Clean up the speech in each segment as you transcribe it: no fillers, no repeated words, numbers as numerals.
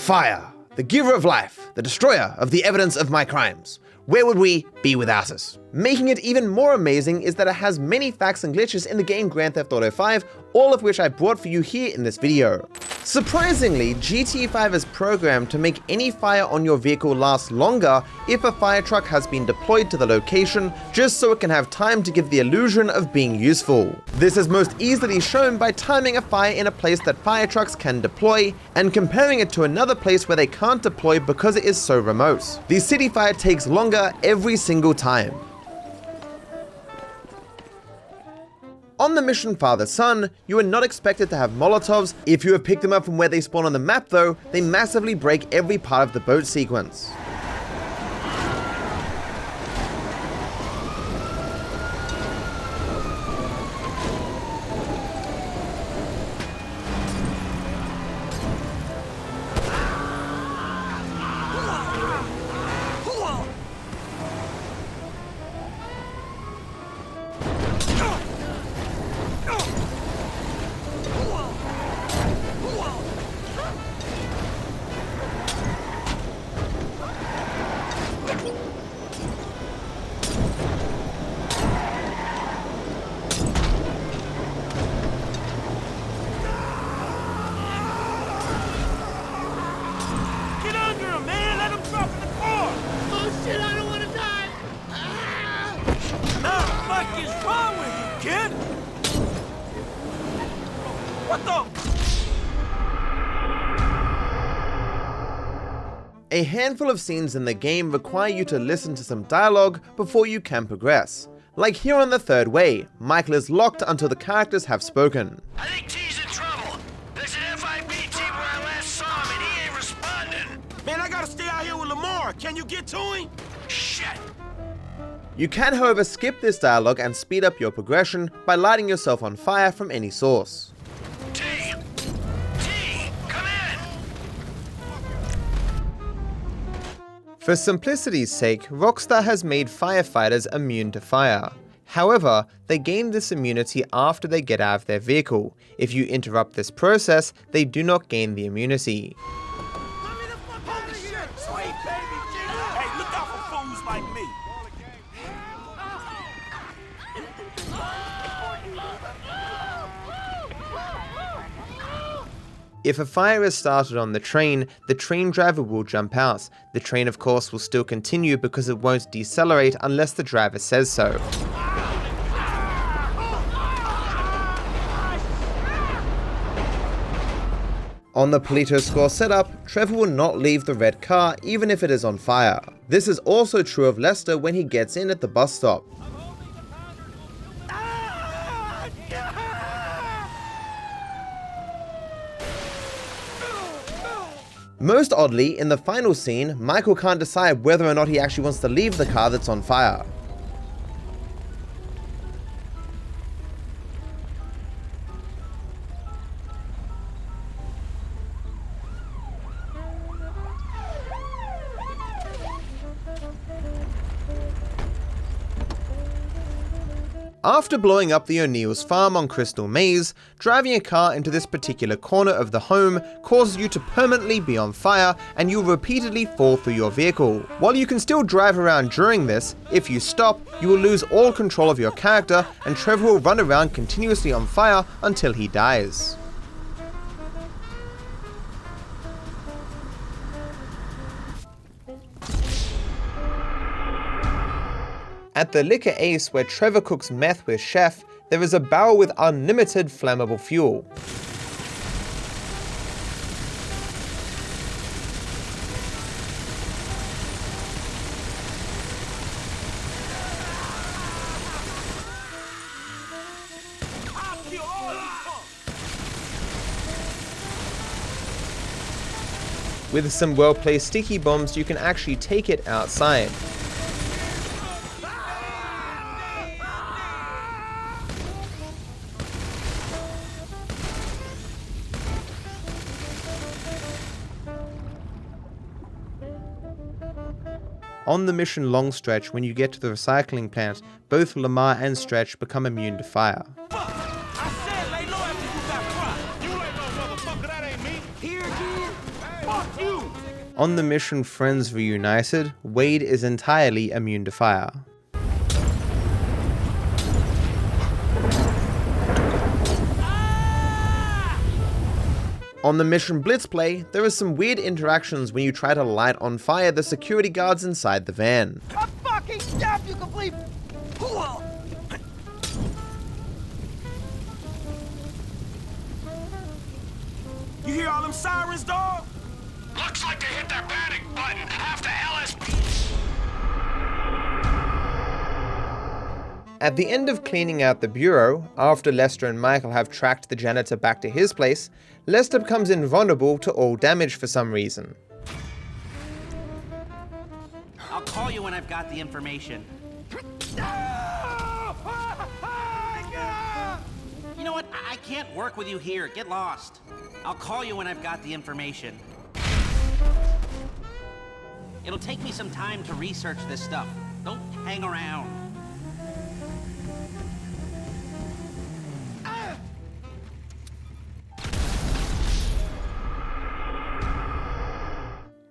Fire, the giver of life, the destroyer of the evidence of my crimes. Where would we be without it? Making it even more amazing is that it has many facts and glitches in the game Grand Theft Auto 5, all of which I brought for you here in this video. Surprisingly, GTA 5 is programmed to make any fire on your vehicle last longer if a fire truck has been deployed to the location, just so it can have time to give the illusion of being useful. This is most easily shown by timing a fire in a place that fire trucks can deploy, and comparing it to another place where they can't deploy because it is so remote. The city fire takes longer every single time. On the mission Father-Son, you are not expected to have Molotovs. If you have picked them up from where they spawn on the map though, they massively break every part of the boat sequence. A handful of scenes in the game require you to listen to some dialogue before you can progress. Like here on The Third Way, Michael is locked until the characters have spoken. I think T's in trouble. There's an FIB team where I last saw him and he ain't responding. Man, I gotta stay out here with Lamar. Can you get to him? Shit. You can, however, skip this dialogue and speed up your progression by lighting yourself on fire from any source. For simplicity's sake, Rockstar has made firefighters immune to fire. However, they gain this immunity after they get out of their vehicle. If you interrupt this process, they do not gain the immunity. If a fire is started on the train driver will jump out. The train of course will still continue because it won't decelerate unless the driver says so. On the Polito score setup, Trevor will not leave the red car even if it is on fire. This is also true of Lester when he gets in at the bus stop. Most oddly, in the final scene, Michael can't decide whether or not he actually wants to leave the car that's on fire. After blowing up the O'Neill's farm on Crystal Maze, driving a car into this particular corner of the home causes you to permanently be on fire and you'll repeatedly fall through your vehicle. While you can still drive around during this, if you stop, you will lose all control of your character and Trevor will run around continuously on fire until he dies. At the Liquor Ace where Trevor cooks meth with Chef, there is a barrel with unlimited flammable fuel. With some well-placed sticky bombs, you can actually take it outside. On the mission Long Stretch, when you get to the recycling plant, both Lamar and Stretch become immune to fire. I said lay low after you got caught. You ain't no motherfucker, that ain't me. Here again? Fuck you! you! On the mission Friends Reunited, Wade is entirely immune to fire. On the mission Blitzplay, there are some weird interactions when you try to light on fire the security guards inside the van. I'm fucking deaf, you complete... You hear all them sirens, dog? Looks like they hit their panic button. Half the LSP. At the end of cleaning out the bureau, after Lester and Michael have tracked the janitor back to his place, Lester becomes invulnerable to all damage for some reason. I'll call you when I've got the information. You know what? I can't work with you here. Get lost. I'll call you when I've got the information. It'll take me some time to research this stuff. Don't hang around.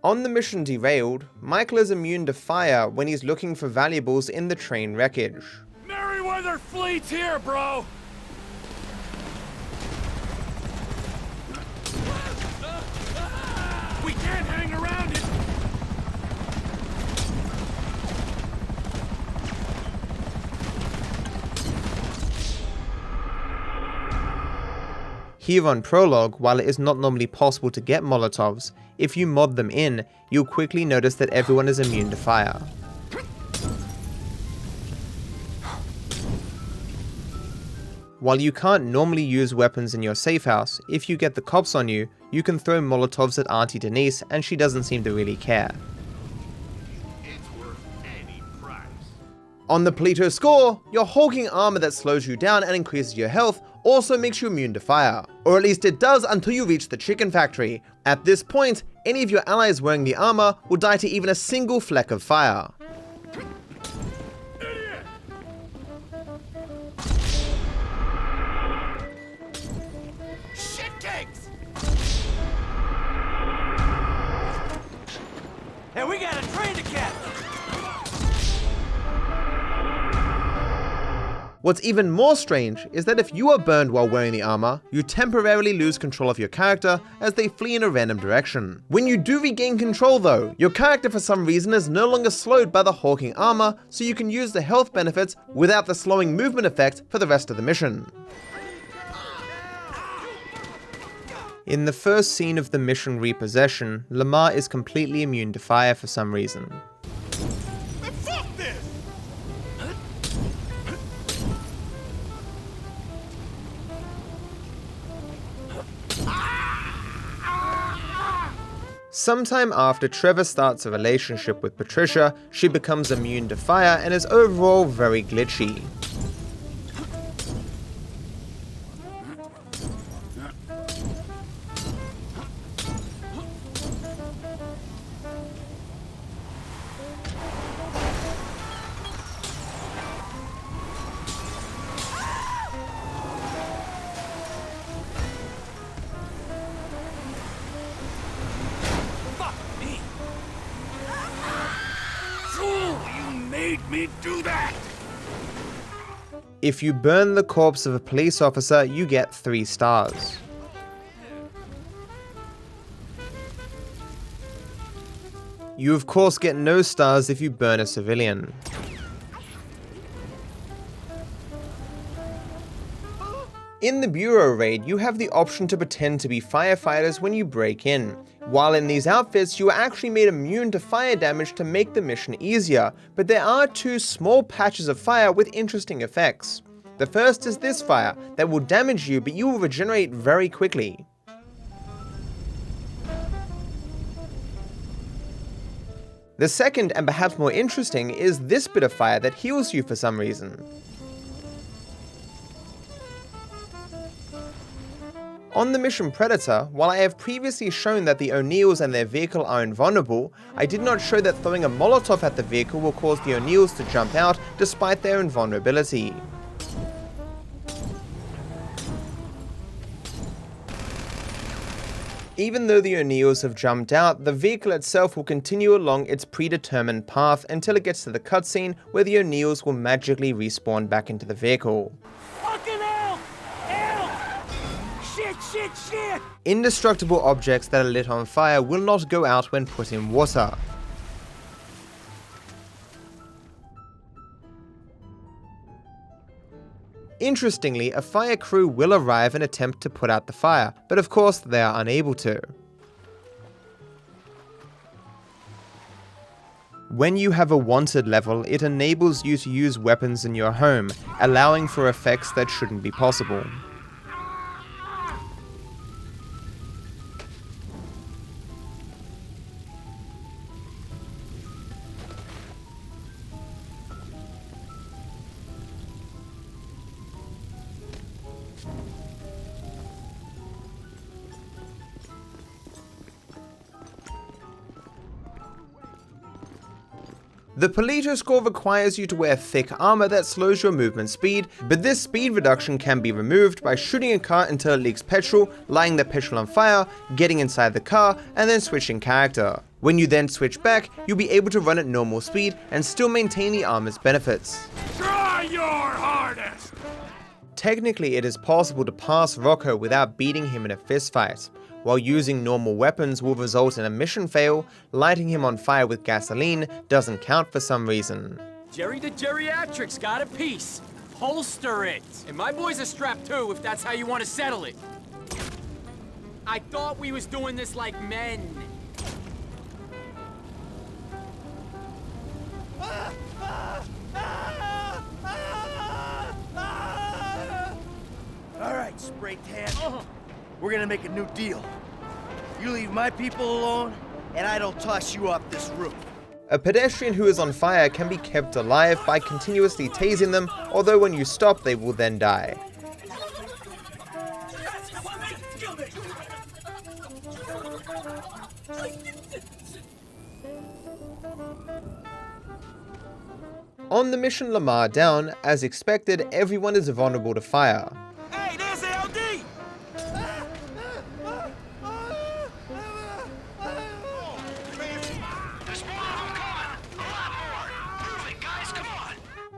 On the mission Derailed, Michael is immune to fire when he's looking for valuables in the train wreckage. Merryweather Fleet's here, bro! We can't hang around it! Here on Prologue, while it is not normally possible to get Molotovs, if you mod them in, you'll quickly notice that everyone is immune to fire. While you can't normally use weapons in your Safehouse, if you get the cops on you, you can throw Molotovs at Auntie Denise and she doesn't seem to really care. It's worth any price. On the Polito score, your hulking armor that slows you down and increases your health also makes you immune to fire. Or at least it does until you reach the chicken factory. At this point, any of your allies wearing the armor will die to even a single fleck of fire. Idiot! Shit cakes! Hey, we got a train to catch! What's even more strange is that if you are burned while wearing the armor, you temporarily lose control of your character as they flee in a random direction. When you do regain control though, your character for some reason is no longer slowed by the hulking armor, so you can use the health benefits without the slowing movement effect for the rest of the mission. In the first scene of the mission Repossession, Lamar is completely immune to fire for some reason. Sometime after Trevor starts a relationship with Patricia, she becomes immune to fire and is overall very glitchy. Me do that! If you burn the corpse of a police officer, you get 3 stars. You of course get no stars if you burn a civilian. In the Bureau raid, you have the option to pretend to be firefighters when you break in. While in these outfits, you are actually made immune to fire damage to make the mission easier, but there are 2 small patches of fire with interesting effects. The first is this fire that will damage you, but you will regenerate very quickly. The second, and perhaps more interesting, is this bit of fire that heals you for some reason. On the mission Predator, while I have previously shown that the O'Neills and their vehicle are invulnerable, I did not show that throwing a Molotov at the vehicle will cause the O'Neills to jump out despite their invulnerability. Even though the O'Neills have jumped out, the vehicle itself will continue along its predetermined path until it gets to the cutscene where the O'Neills will magically respawn back into the vehicle. Fucking hell! Help! Shit! Indestructible objects that are lit on fire will not go out when put in water. Interestingly, a fire crew will arrive and attempt to put out the fire, but of course they are unable to. When you have a wanted level, it enables you to use weapons in your home, allowing for effects that shouldn't be possible. The Polito score requires you to wear thick armor that slows your movement speed, but this speed reduction can be removed by shooting a car until it leaks petrol, lighting the petrol on fire, getting inside the car, and then switching character. When you then switch back, you'll be able to run at normal speed and still maintain the armor's benefits. Try your hardest! Technically, it is possible to pass Rocco without beating him in a fistfight. While using normal weapons will result in a mission fail, lighting him on fire with gasoline doesn't count for some reason. Jerry the geriatric's got a piece. Holster it. And my boy's a strap too, if that's how you want to settle it. I thought we was doing this like men. All right, spray tan. We're gonna make a new deal. You leave my people alone, and I don't toss you off this roof. A pedestrian who is on fire can be kept alive by continuously tasing them, although when you stop they will then die. On the mission Lamar Down, as expected, everyone is vulnerable to fire. Hey, there's LD!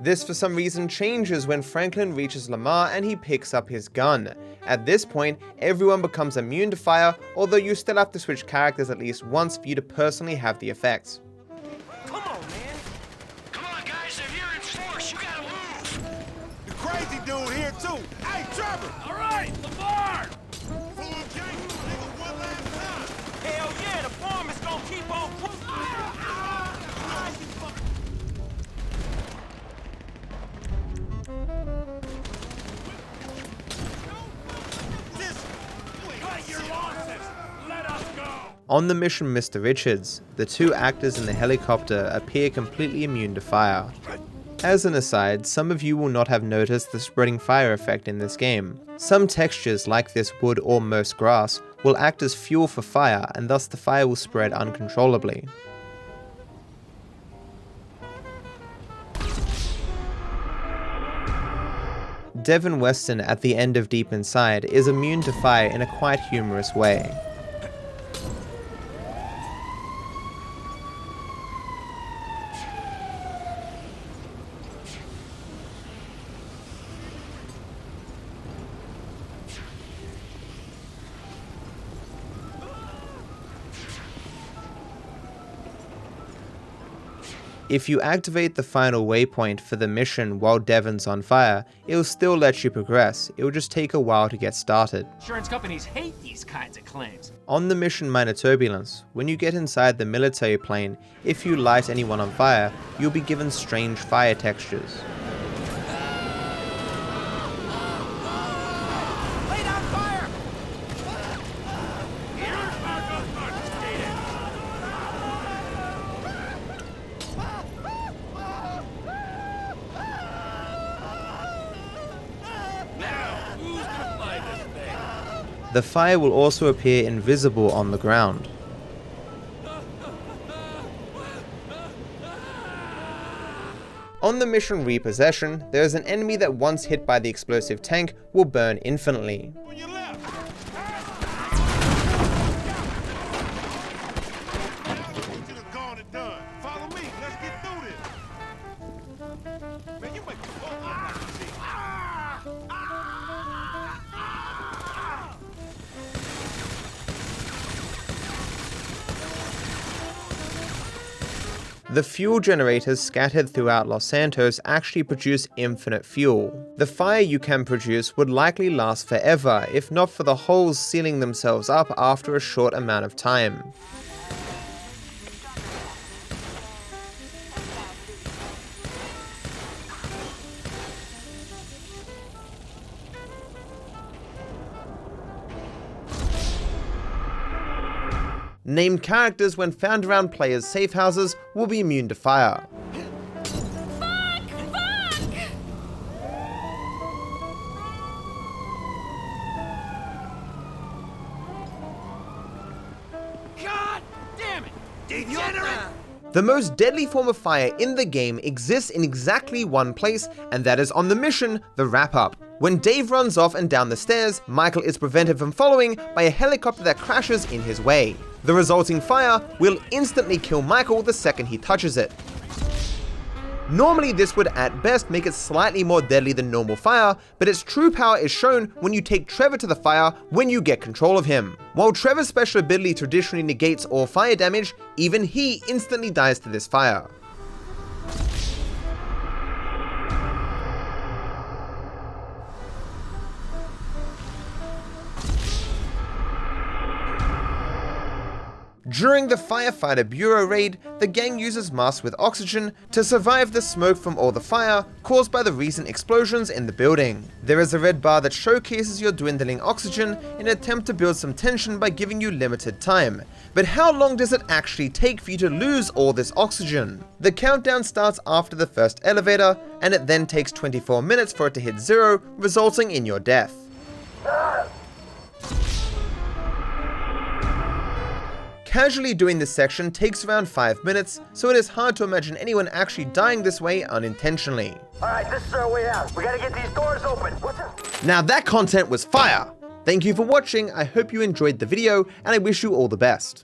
This for some reason changes when Franklin reaches Lamar and he picks up his gun. At this point, everyone becomes immune to fire, although you still have to switch characters at least once for you to personally have the effects. Come on, man! Come on, guys, if you're in force, you gotta move! The crazy dude here, too! Hey, Trevor! All right, Lamar! Hell yeah, the farm is gonna keep on... On the mission Mr. Richards, the two actors in the helicopter appear completely immune to fire. As an aside, some of you will not have noticed the spreading fire effect in this game. Some textures, like this wood or most grass, will act as fuel for fire, and thus the fire will spread uncontrollably. Devin Weston at the end of Deep Inside is immune to fire in a quite humorous way. If you activate the final waypoint for the mission while Devin's on fire, it'll still let you progress, it'll just take a while to get started. Insurance companies hate these kinds of claims. On the mission Minor Turbulence, when you get inside the military plane, if you light anyone on fire, you'll be given strange fire textures. The fire will also appear invisible on the ground. On the mission Repossession, there is an enemy that once hit by the explosive tank will burn infinitely. The fuel generators scattered throughout Los Santos actually produce infinite fuel. The fire you can produce would likely last forever if not for the holes sealing themselves up after a short amount of time. Named characters when found around players' safe houses will be immune to fire. God damn it! Degenerate! The most deadly form of fire in the game exists in exactly one place, and that is on the mission, the wrap-up. When Dave runs off and down the stairs, Michael is prevented from following by a helicopter that crashes in his way. The resulting fire will instantly kill Michael the second he touches it. Normally this would at best make it slightly more deadly than normal fire, but its true power is shown when you take Trevor to the fire when you get control of him. While Trevor's special ability traditionally negates all fire damage, even he instantly dies to this fire. During the Firefighter Bureau raid, the gang uses masks with oxygen to survive the smoke from all the fire caused by the recent explosions in the building. There is a red bar that showcases your dwindling oxygen in an attempt to build some tension by giving you limited time. But how long does it actually take for you to lose all this oxygen? The countdown starts after the first elevator, and it then takes 24 minutes for it to hit 0, resulting in your death. Casually doing this section takes around 5 minutes, so it is hard to imagine anyone actually dying this way unintentionally. Alright, this is our way out. We gotta get these doors open. What's up? Now that content was fire! Thank you for watching, I hope you enjoyed the video, and I wish you all the best.